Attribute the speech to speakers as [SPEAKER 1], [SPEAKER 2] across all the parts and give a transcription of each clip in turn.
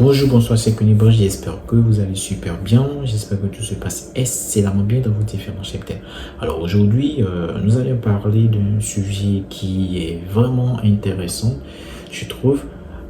[SPEAKER 1] Bonjour, bonsoir, c'est Kunibo, j'espère que vous allez super bien, j'espère que tout se passe excellemment bien dans vos différents cheptels. Alors aujourd'hui, nous allons parler d'un sujet qui est vraiment intéressant, je trouve.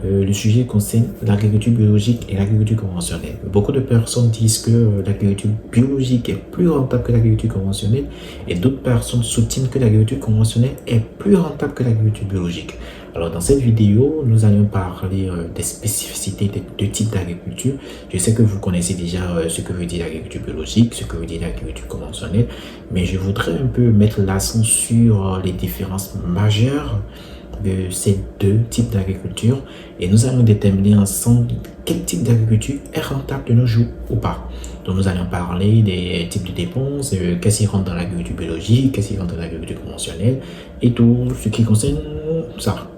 [SPEAKER 1] Le sujet concerne l'agriculture biologique et l'agriculture conventionnelle. Beaucoup de personnes disent que l'agriculture biologique est plus rentable que l'agriculture conventionnelle et d'autres personnes soutiennent que l'agriculture conventionnelle est plus rentable que l'agriculture biologique. Alors dans cette vidéo, nous allons parler des spécificités des deux types d'agriculture. Je sais que vous connaissez déjà ce que veut dire l'agriculture biologique, ce que veut dire l'agriculture conventionnelle, mais je voudrais un peu mettre l'accent sur les différences majeures de ces deux types d'agriculture et nous allons déterminer ensemble quel type d'agriculture est rentable de nos jours ou pas. Donc nous allons parler des types de dépenses, qu'est-ce qui rentre dans l'agriculture biologique, qu'est-ce qui rentre dans l'agriculture conventionnelle et tout ce qui concerne ça.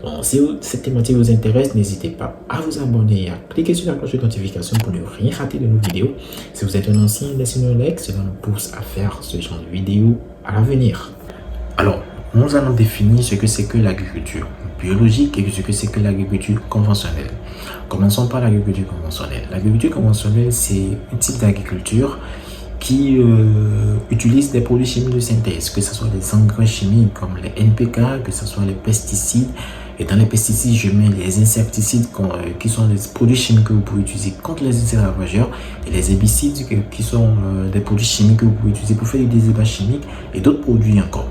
[SPEAKER 1] Donc, si cette thématique vous intéresse, n'hésitez pas à vous abonner et à cliquer sur la cloche de notification pour ne rien rater de nos vidéos. Si vous êtes un ancien, laissez-nous un like, cela nous pousse à faire ce genre de vidéos à l'avenir. Alors, nous allons définir ce que c'est que l'agriculture biologique et ce que c'est que l'agriculture conventionnelle. Commençons par l'agriculture conventionnelle. L'agriculture conventionnelle, c'est un type d'agriculture qui utilise des produits chimiques de synthèse, que ce soit des engrais chimiques comme les NPK, que ce soit les pesticides. Et dans les pesticides, je mets les insecticides qui sont des produits chimiques que vous pouvez utiliser contre les insectes ravageurs et les herbicides qui sont des produits chimiques que vous pouvez utiliser pour faire des désherbage chimiques et d'autres produits encore.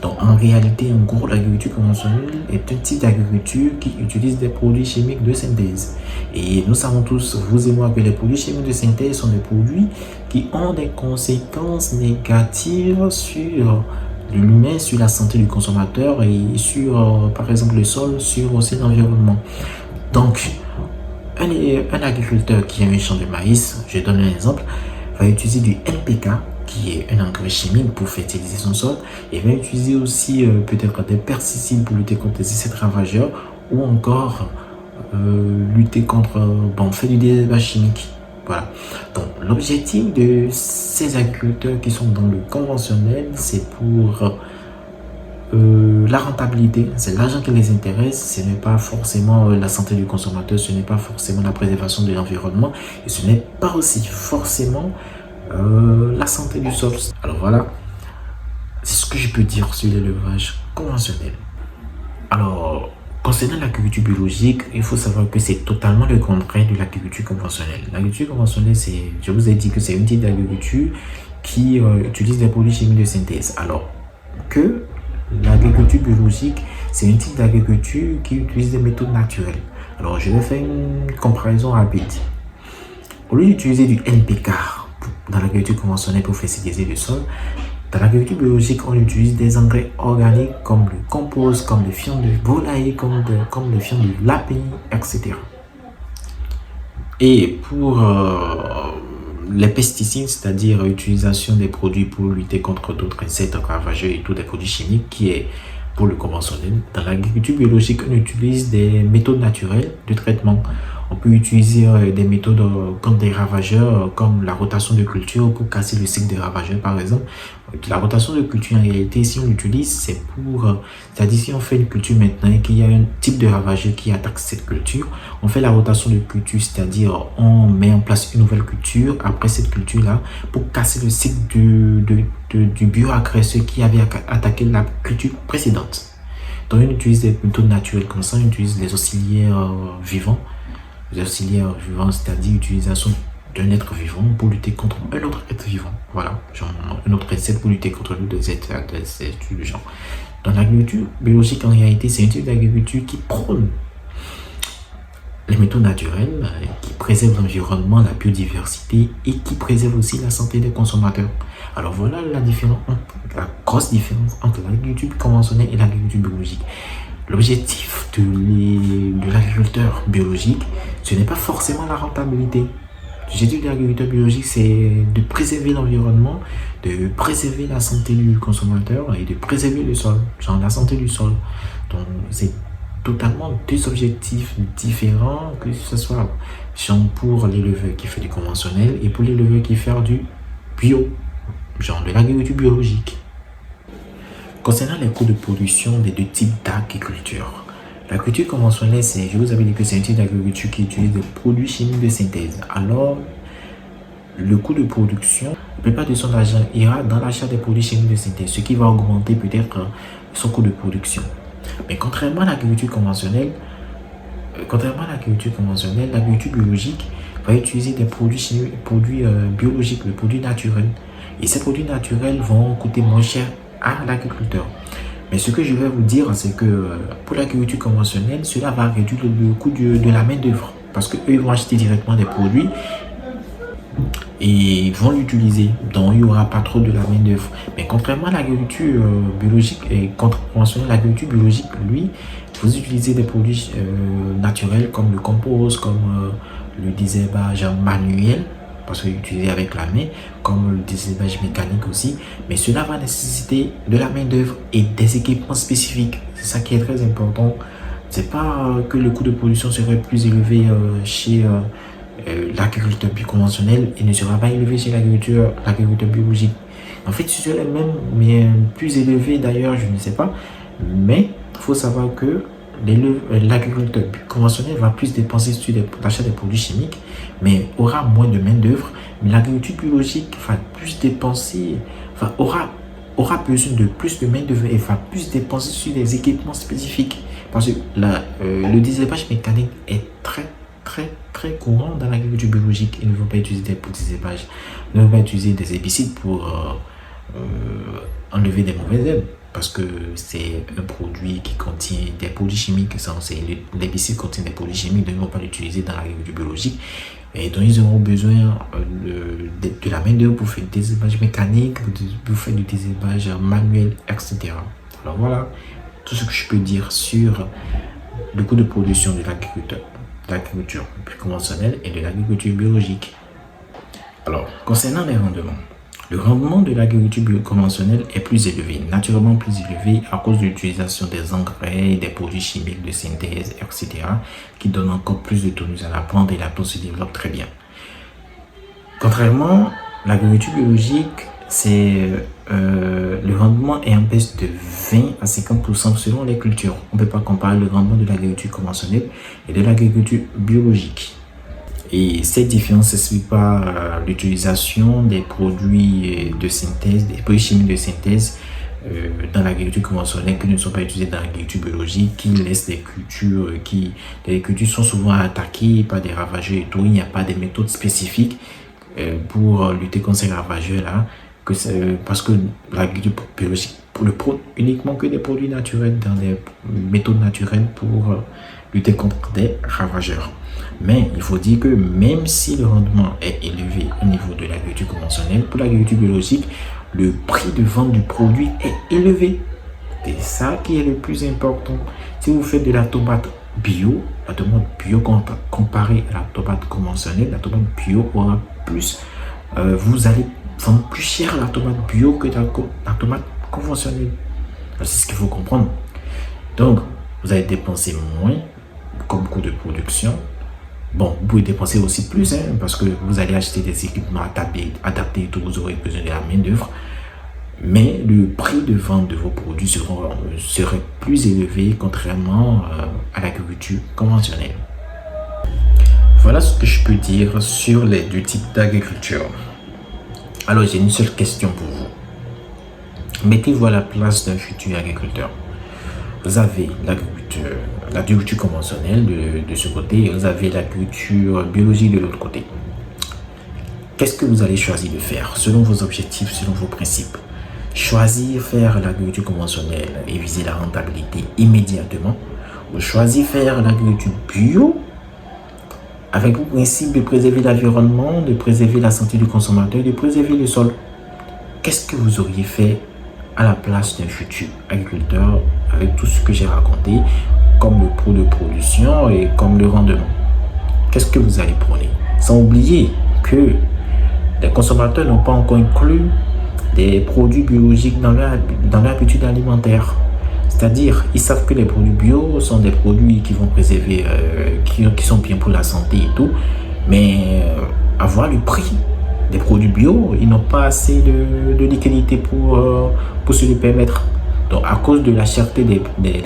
[SPEAKER 1] Donc en réalité, en gros, l'agriculture conventionnelle est un type d'agriculture qui utilise des produits chimiques de synthèse. Et nous savons tous, vous et moi, que les produits chimiques de synthèse sont des produits qui ont des conséquences négatives sur l'humain, sur la santé du consommateur et sur, par exemple, le sol, sur aussi l'environnement. Donc, un agriculteur qui a un champ de maïs, je donne un exemple, va utiliser du NPK, qui est un engrais chimique pour fertiliser son sol, et va utiliser aussi peut-être des pesticides pour lutter contre les insectes ravageurs ou encore lutter contre, faire du désherbage chimique. Voilà. Donc l'objectif de ces agriculteurs qui sont dans le conventionnel, c'est pour la rentabilité, c'est l'argent qui les intéresse, ce n'est pas forcément la santé du consommateur, ce n'est pas forcément la préservation de l'environnement, et ce n'est pas aussi forcément la santé du sol. Alors voilà, c'est ce que je peux dire sur l'élevage conventionnel. Alors, concernant l'agriculture biologique, il faut savoir que c'est totalement le contraire de l'agriculture conventionnelle. L'agriculture conventionnelle, je vous ai dit que c'est une type d'agriculture qui utilise des produits chimiques de synthèse. Alors que l'agriculture biologique, c'est une type d'agriculture qui utilise des méthodes naturelles. Alors, je vais faire une comparaison rapide. Au lieu d'utiliser du NPK dans l'agriculture conventionnelle pour fertiliser le sol, dans l'agriculture biologique, on utilise des engrais organiques comme le compost, comme le fion de volaille, comme le fion de lapin, etc. Et pour les pesticides, c'est-à-dire l'utilisation des produits pour lutter contre d'autres insectes ravageurs et tous des produits chimiques qui est pour le conventionnel, dans l'agriculture biologique, on utilise des méthodes naturelles de traitement. On peut utiliser des méthodes contre des ravageurs, comme la rotation de culture pour casser le cycle des ravageurs, par exemple. La rotation de culture, en réalité, si on l'utilise, c'est pour... c'est-à-dire, si on fait une culture maintenant et qu'il y a un type de ravageur qui attaque cette culture, on fait la rotation de culture, c'est-à-dire, on met en place une nouvelle culture après cette culture-là pour casser le cycle du bioagresseur qui avait attaqué la culture précédente. Donc, on utilise des méthodes naturelles comme ça, on utilise les auxiliaires vivants. Les auxiliaires vivants, c'est-à-dire l'utilisation d'un être vivant pour lutter contre un autre être vivant. Voilà, genre un autre insecte pour lutter contre d'autres êtres du genre. Dans l'agriculture biologique, en réalité, c'est une type d'agriculture qui prône les méthodes naturelles, qui préserve l'environnement, la biodiversité et qui préserve aussi la santé des consommateurs. Alors voilà la grosse différence entre l'agriculture conventionnelle et l'agriculture biologique. L'objectif de l'agriculteur biologique, ce n'est pas forcément la rentabilité. L'objectif de l'agriculteur biologique, c'est de préserver l'environnement, de préserver la santé du consommateur et de préserver le sol, genre la santé du sol. Donc, c'est totalement deux objectifs différents, que ce soit genre pour l'éleveur qui fait du conventionnel et pour l'éleveur qui fait du bio, genre de l'agriculture biologique. Concernant les coûts de production des deux types d'agriculture, L'agriculture conventionnelle, je vous avais dit que c'est une type d'agriculture qui utilise des produits chimiques de synthèse. Alors, le coût de production, la plupart de son argent ira dans l'achat des produits chimiques de synthèse, ce qui va augmenter peut-être son coût de production. Mais contrairement à l'agriculture conventionnelle, l'agriculture biologique va utiliser des produits chimiques, biologiques, des produits naturels. Et ces produits naturels vont coûter moins cher à l'agriculteur. Mais ce que je vais vous dire, c'est que pour l'agriculture conventionnelle, cela va réduire le coût de la main-d'œuvre. Parce qu'eux vont acheter directement des produits et vont l'utiliser. Donc, il n'y aura pas trop de la main-d'œuvre. Mais contrairement à l'agriculture biologique et conventionnelle, l'agriculture biologique, lui, vous utilisez des produits naturels comme le compost, comme le désherbage manuel, parce que utilisé avec la main, comme le désherbage mécanique aussi. Mais cela va nécessiter de la main-d'œuvre et des équipements spécifiques. C'est ça qui est très important. C'est pas que le coût de production serait plus élevé chez l'agriculteur conventionnel et ne sera pas élevé chez l'agriculteur biologique. En fait, ce serait même mais plus élevé d'ailleurs, je ne sais pas. Mais il faut savoir que l'agriculteur conventionnel va plus dépenser sur l'achat des produits chimiques, mais aura moins de main-d'œuvre. Mais l'agriculture biologique va plus dépenser, aura besoin de plus de main-d'œuvre et va plus dépenser sur des équipements spécifiques. Parce que le désherbage mécanique est très courant dans l'agriculture biologique. Ils ne vont pas utiliser des désherbages, ils ne vont pas utiliser des herbicides pour enlever des mauvaises herbes. Parce que c'est un produit qui contient des produits chimiques. L'herbicide contient des produits chimiques, donc ils ne vont pas l'utiliser dans l'agriculture biologique. Et donc, ils auront besoin de la main-d'œuvre pour faire du désherbage mécanique, pour faire du désherbage manuel, etc. Alors voilà tout ce que je peux dire sur le coût de production de l'agriculture conventionnelle et de l'agriculture biologique. Alors, concernant les rendements, le rendement de l'agriculture conventionnelle est plus élevé, naturellement plus élevé à cause de l'utilisation des engrais, des produits chimiques de synthèse, etc., qui donnent encore plus de tonus à la plante et la plante se développe très bien. Contrairement, l'agriculture biologique, le rendement est en baisse de 20 à 50% selon les cultures. On ne peut pas comparer le rendement de l'agriculture conventionnelle et de l'agriculture biologique. Et cette différence s'explique par l'utilisation des produits de synthèse, des produits chimiques de synthèse dans l'agriculture conventionnelle qui ne sont pas utilisés dans l'agriculture biologique, qui laissent des cultures les cultures sont souvent attaquées par des ravageurs et tout. Il n'y a pas de méthodes spécifiques pour lutter contre ces ravageurs-là, parce que l'agriculture biologique uniquement que des produits naturels, dans des méthodes naturelles pour lutter contre des ravageurs. Mais il faut dire que même si le rendement est élevé au niveau de l'agriculture conventionnelle, pour l'agriculture biologique, le prix de vente du produit est élevé. C'est ça qui est le plus important. Si vous faites de la tomate bio comparée à la tomate conventionnelle, la tomate bio aura plus, vous allez vendre plus cher la tomate bio que la tomate conventionnelle. C'est ce qu'il faut comprendre. Donc, vous allez dépenser moins comme coût de production. Bon, vous pouvez dépenser aussi plus, parce que vous allez acheter des équipements adaptés et tout, vous aurez besoin de la main-d'œuvre. Mais le prix de vente de vos produits serait plus élevé contrairement à l'agriculture conventionnelle. Voilà ce que je peux dire sur les deux types d'agriculture. Alors, j'ai une seule question pour vous. Mettez-vous à la place d'un futur agriculteur. Vous avez l'agriculture conventionnelle de ce côté et vous avez l'agriculture biologique de l'autre côté. Qu'est-ce que vous allez choisir de faire selon vos objectifs, selon vos principes? Choisir faire l'agriculture conventionnelle et viser la rentabilité immédiatement, ou choisir faire l'agriculture bio avec le principe de préserver l'environnement, de préserver la santé du consommateur, de préserver le sol? Qu'est-ce que vous auriez fait à la place d'un futur agriculteur avec tout ce que j'ai raconté, comme le coût de production et comme le rendement? Qu'est-ce que vous allez prôner? Sans oublier que les consommateurs n'ont pas encore inclus des produits biologiques dans leur habitude alimentaire. C'est-à-dire, ils savent que les produits bio sont des produits qui vont préserver, qui sont bien pour la santé et tout, mais avoir le prix des produits bio, ils n'ont pas assez de liquidité pour se le permettre. Donc, à cause de la cherté des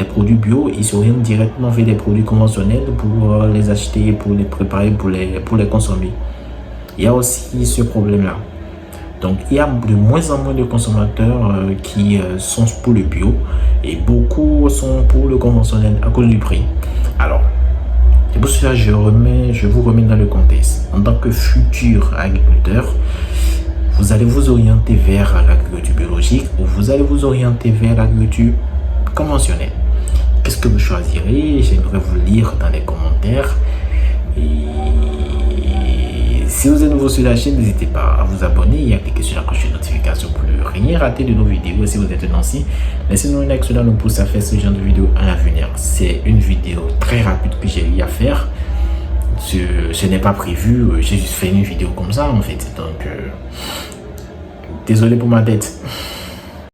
[SPEAKER 1] produits bio, ils s'orientent directement vers des produits conventionnels pour les acheter, pour les préparer, pour les consommer. Il y a aussi ce problème-là. Donc, il y a de moins en moins de consommateurs qui sont pour le bio et beaucoup sont pour le conventionnel à cause du prix. Alors, c'est pour cela que je vous remets dans le contexte. En tant que futur agriculteur, vous allez vous orienter vers l'agriculture biologique ou vous allez vous orienter vers l'agriculture conventionnelle. Qu'est-ce que vous choisirez? J'aimerais vous lire dans les commentaires. Et si vous êtes nouveau sur la chaîne, n'hésitez pas à vous abonner et à cliquer sur la cloche de notification pour ne rien rater de nos vidéos. Et si vous êtes ancien, laissez-nous un like, cela nous pousse à faire ce genre de vidéos à l'avenir. C'est une vidéo très rapide que j'ai eu à faire. Ce n'est pas prévu, j'ai juste fait une vidéo comme ça en fait. Donc, désolé pour ma tête.